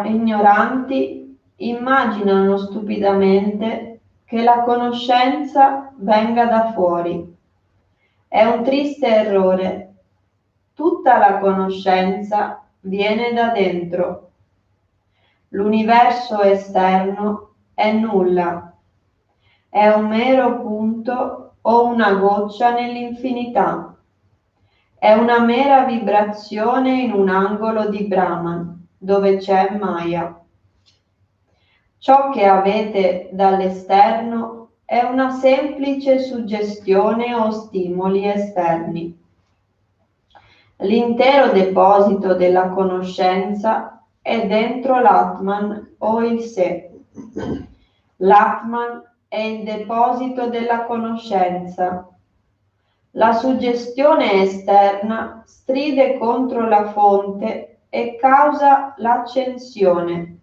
Ignoranti immaginano stupidamente che la conoscenza venga da fuori. È un triste errore. Tutta la conoscenza viene da dentro. L'universo esterno è nulla. È un mero punto o una goccia nell'infinità. È una mera vibrazione in un angolo di Brahman, dove c'è Maya. Ciò che avete dall'esterno è una semplice suggestione o stimoli esterni. L'intero deposito della conoscenza è dentro l'Atman o il sé. L'Atman è il deposito della conoscenza. La suggestione esterna stride contro la fonte e causa l'accensione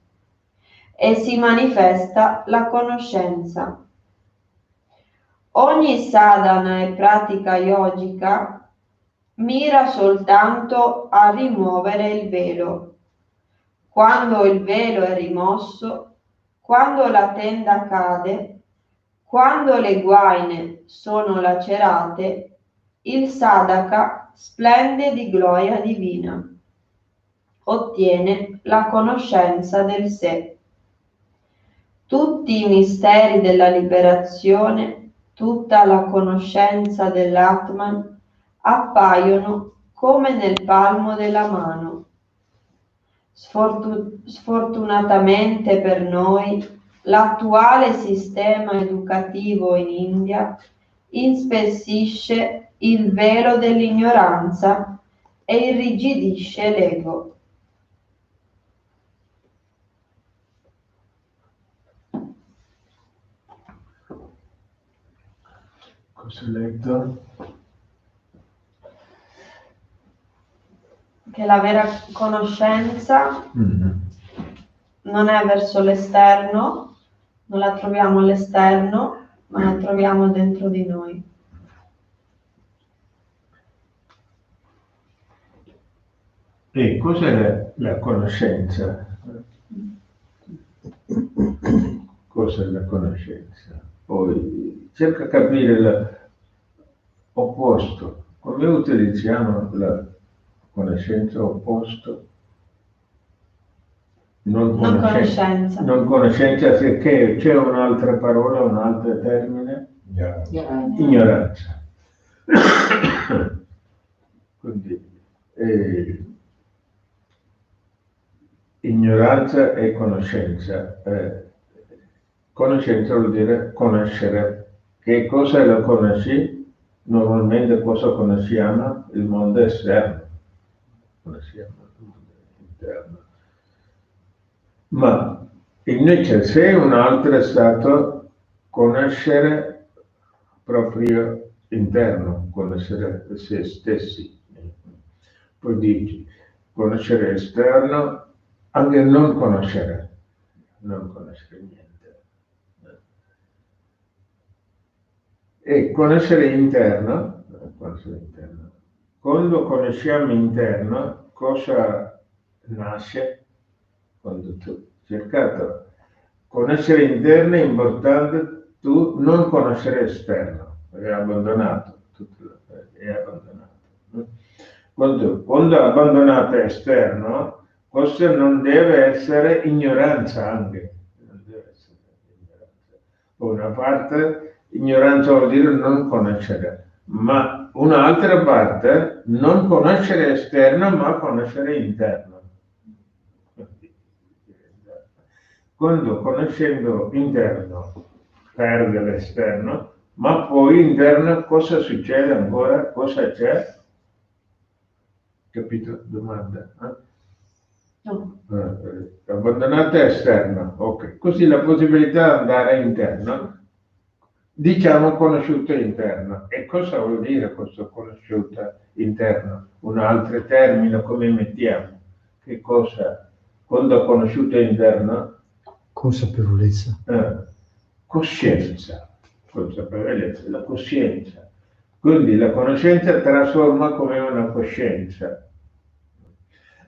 e si manifesta la conoscenza. Ogni sadhana e pratica yogica mira soltanto a rimuovere il velo. Quando il velo è rimosso, quando la tenda cade, quando le guaine sono lacerate, il sadhaka splende di gloria divina. Ottiene la conoscenza del sé. Tutti i misteri della liberazione, tutta la conoscenza dell'Atman appaiono come nel palmo della mano. Sfortunatamente per noi, l'attuale sistema educativo in India inspessisce il velo dell'ignoranza e irrigidisce l'ego. Cosa ho letto? Che la vera conoscenza non è verso l'esterno, non la troviamo all'esterno, ma la troviamo dentro di noi. E cos'è la conoscenza? Cos'è la conoscenza? Poi cerca di capire l'opposto. Come utilizziamo la conoscenza opposto? Non conoscenza. Non conoscenza, se c'è un'altra parola, un altro termine? Ignoranza. Quindi, ignoranza e conoscenza. Conoscenza vuol dire conoscere. Che cosa lo conosci? Normalmente cosa conosciamo? Il mondo esterno. Conosciamo il mondo interno. Ma invece se un altro è stato conoscere proprio interno, conoscere se stessi. Poi dici, conoscere esterno, anche non conoscere niente. E conoscere interno. Quando conosciamo interno, cosa nasce? Quando tu hai cercato conoscere interno è importante, tu non conoscere esterno, perché hai abbandonato, Quando abbandonato esterno, questo non deve essere ignoranza anche, non deve essere ignoranza. Una parte, ignoranza vuol dire non conoscere, ma un'altra parte, non conoscere esterno, ma conoscere interno. Quando conoscendo interno perde l'esterno, ma poi interno cosa succede ancora? Cosa c'è? Capito? Domanda? No. Abbandonate esterno, ok. Così la possibilità di andare interno, diciamo conosciuto interno. E cosa vuol dire questo conosciuto interno? Un altro termine, come mettiamo? Che cosa? Quando conosciuto interno? Consapevolezza. Coscienza. Consapevolezza, la coscienza. Quindi la conoscenza trasforma come una coscienza.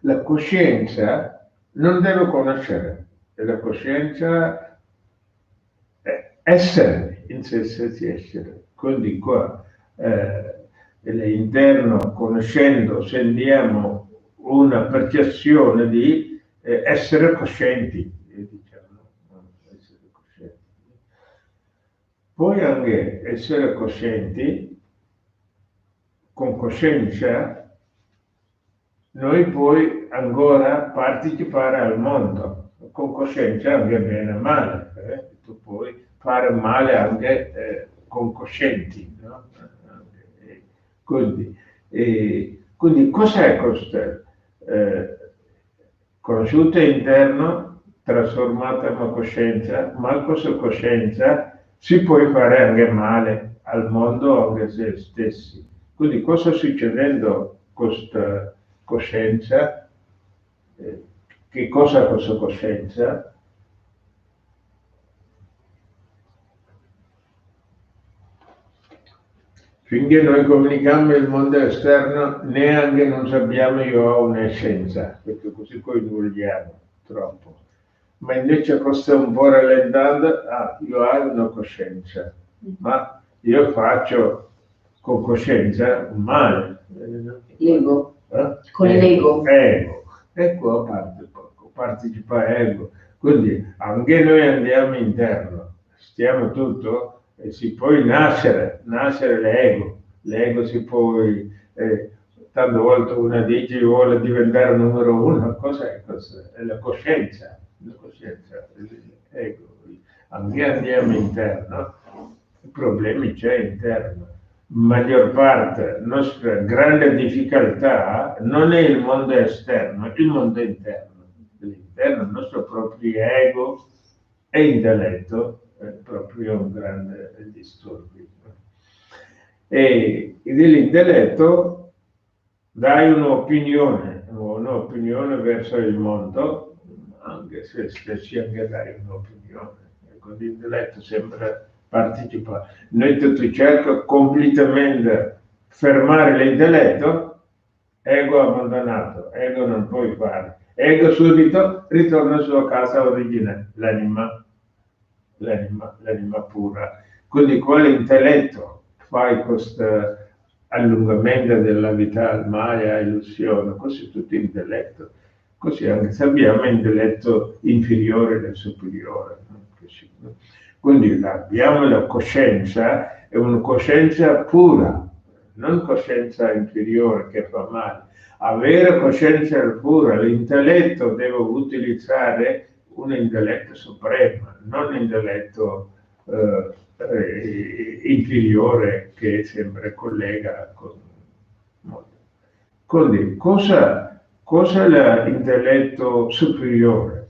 La coscienza non deve conoscere, e la coscienza è essere, in se stessi essere. Quindi qua l'interno, conoscendo, sentiamo una percezione di essere coscienti, diciamo, essere coscienti. Poi anche essere coscienti, con coscienza, noi puoi ancora partecipare al mondo, con coscienza anche bene e male, tu puoi fare male anche con coscienti, no? Quindi cos'è questo? Conosciuto interno, trasformato in coscienza, ma questa coscienza si può fare anche male al mondo, anche a se stessi. Quindi cosa sta succedendo con questa coscienza? Che cosa è questa coscienza? Finché noi comunichiamo il mondo esterno, neanche non sappiamo io ho un'essenza, perché così coinvolgiamo troppo. Ma invece questo un po' rallentando, io ho una coscienza, ma io faccio con coscienza un male. L'ego. Con l'ego. Ego. Ecco parte poco, partecipa ego. Quindi anche noi andiamo interno, stiamo tutto e si può nascere l'ego. L'ego si può, tante volte uno dice vuole diventare numero uno, cos'è questo? È la coscienza, l'ego. Anche andiamo interno, i problemi c'è interno. Maggior parte, la nostra grande difficoltà non è il mondo esterno, è il mondo interno. L'interno, il nostro proprio ego e intelletto è proprio un grande disturbo. E dell'intelletto dai un'opinione verso il mondo, anche se stessi anche dai un'opinione. E con l'intelletto sempre partecipa. Noi tutti cerchiamo completamente fermare l'intelletto, ego abbandonato, ego non puoi fare. Ego subito ritorna sulla casa origine, l'anima pura. Quindi quale intelletto fai questo allungamento della vita al maya, illusione, questo è tutto intelletto. Così anche se abbiamo intelletto inferiore del superiore. No? Quindi abbiamo la coscienza, è una coscienza pura, non coscienza inferiore che fa male. Avere coscienza pura, l'intelletto deve utilizzare un intelletto supremo, non un intelletto inferiore che sempre collega con molto. Quindi cosa è l'intelletto superiore?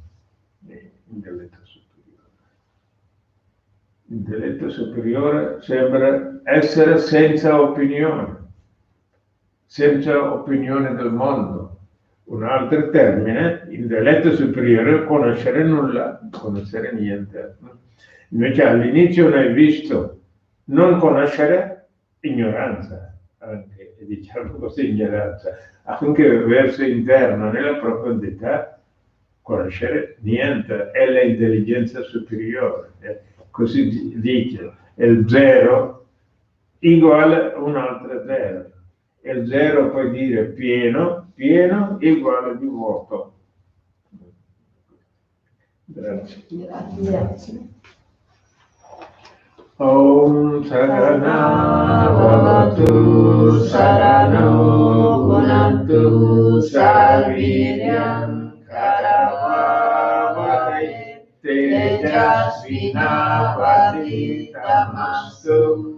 L'intelletto superiore sembra essere senza opinione del mondo. Un altro termine, intelletto superiore, conoscere nulla, conoscere niente. Invece all'inizio noi visto non conoscere, ignoranza, anche, diciamo così, ignoranza, anche verso interno, nella profondità, conoscere niente, è l'intelligenza superiore. Così dice, il zero uguale un altro zero. Il zero puoi dire pieno uguale di vuoto. Grazie. Om Sarana Bhavatu Sarano Gunantu Sarviryam Karavavai Tejasvina Vaditamastu